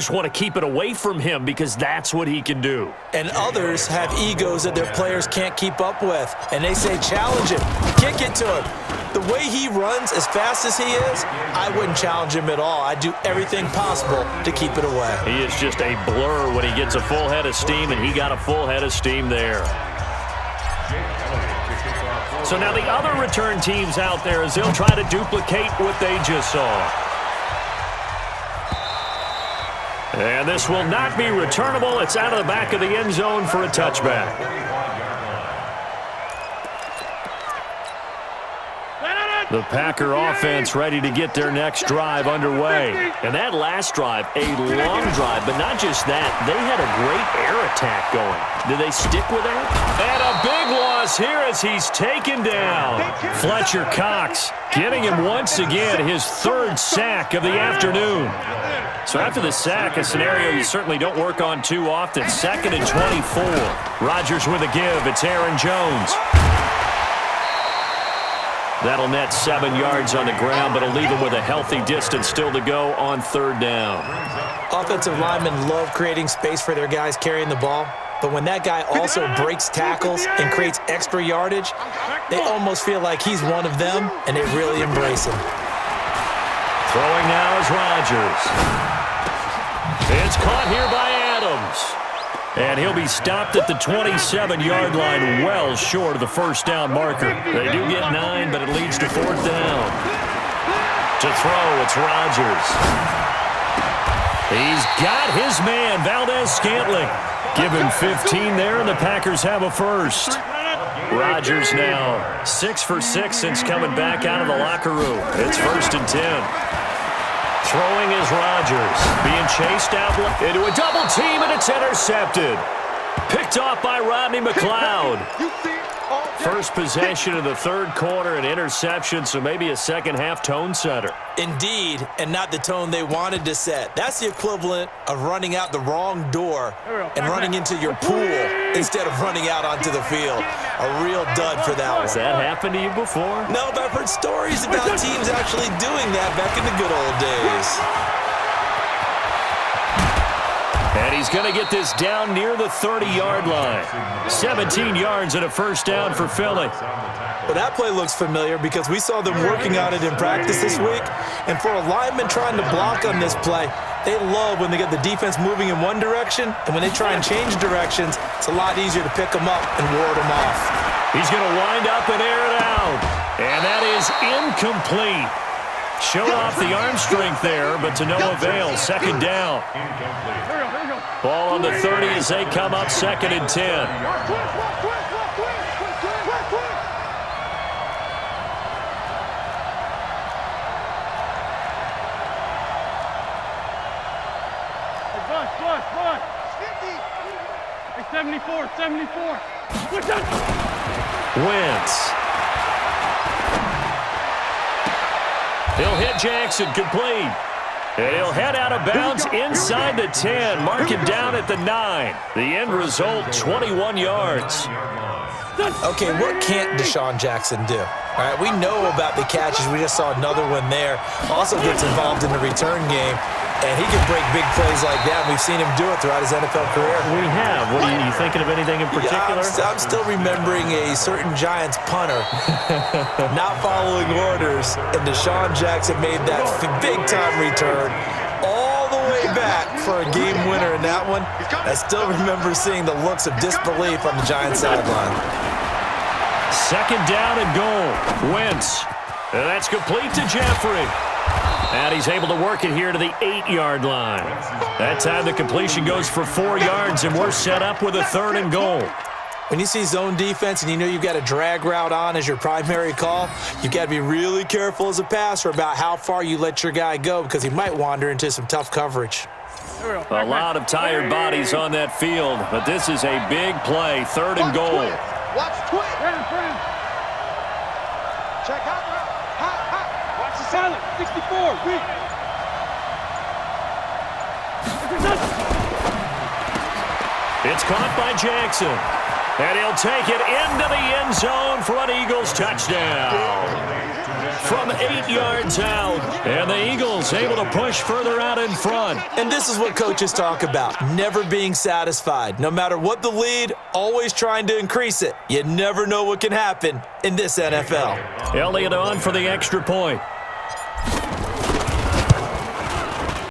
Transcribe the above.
just want to keep it away from him because that's what he can do. And others have egos that their players can't keep up with, and they say, challenge him, kick it to him. The way he runs as fast as he is, I wouldn't challenge him at all. I'd do everything possible to keep it away. He is just a blur when he gets a full head of steam, and he got a full head of steam there. So now the other return teams out there as they'll try to duplicate what they just saw. And this will not be returnable. It's out of the back of the end zone for a touchback. The Packer offense ready to get their next drive underway. And that last drive, a long drive, but not just that. They had a great air attack going. Did they stick with that? And a big loss here as he's taken down. Fletcher Cox getting him once again, his third sack of the afternoon. So after the sack, a scenario you certainly don't work on too often. 2nd and 24. Rodgers with a give. It's Aaron Jones. That'll net 7 yards on the ground, but it'll leave him with a healthy distance still to go on 3rd down. Offensive linemen love creating space for their guys carrying the ball, but when that guy also breaks tackles and creates extra yardage, they almost feel like he's one of them, and they really embrace him. Throwing now is Rodgers. It's caught here by Adams. And he'll be stopped at the 27-yard line, well short of the first down marker. They do get 9, but it leads to 4th down. To throw, it's Rodgers. He's got his man, Valdez-Scantling. Give him 15 there, and the Packers have a first. Rodgers now 6 for 6 since coming back out of the locker room. It's 1st and 10. Throwing is Rodgers. Being chased out into a double team, and it's intercepted. Picked off by Rodney McLeod. First possession of the 3rd quarter, an interception, so maybe a second-half tone setter. Indeed, and not the tone they wanted to set. That's the equivalent of running out the wrong door and running into your pool instead of running out onto the field. A real dud for that one. Has that happened to you before? No, but I've heard stories about teams actually doing that back in the good old days. And he's going to get this down near the 30-yard line. 17 yards and a first down for Philly. Well, that play looks familiar because we saw them working on it in practice this week. And for a lineman trying to block on this play, they love when they get the defense moving in one direction. And when they try and change directions, it's a lot easier to pick them up and ward them off. He's going to wind up and air it out. And that is incomplete. Showed off the arm strength there, but to no avail. 2nd down. Ball on the 30 as they come up 2nd and 10. Hey, 74. Wentz. He'll hit Jackson, complete. And he'll head out of bounds inside the 10, mark it down at the 9. The end result, 21 yards. Okay, what can't Deshaun Jackson do? All right, we know about the catches. We just saw another one there. Also gets involved in the return game, and he can break big plays like that. We've seen him do it throughout his NFL career. We have. What are you thinking of anything in particular? Yeah, I'm still remembering a certain Giants punter not following orders, and Deshaun Jackson made that big-time return all the way back for a game winner in that one. I still remember seeing the looks of disbelief on the Giants sideline. 2nd down and goal. Wentz. And that's complete to Jeffrey. And he's able to work it here to the 8-yard line. That time the completion goes for 4 yards, and we're set up with a 3rd and goal. When you see zone defense and you know you've got a drag route on as your primary call, you've got to be really careful as a passer about how far you let your guy go because he might wander into some tough coverage. A lot of tired bodies on that field, but this is a big play. 3rd and goal. Watch twist. Check out. Watch the silent. 64. Weak. It's caught by Jackson. And he'll take it into the end zone for an Eagles touchdown. from 8 yards out. And the Eagles able to push further out in front. And this is what coaches talk about, never being satisfied. No matter what the lead, always trying to increase it. You never know what can happen in this NFL. Elliott on for the extra point.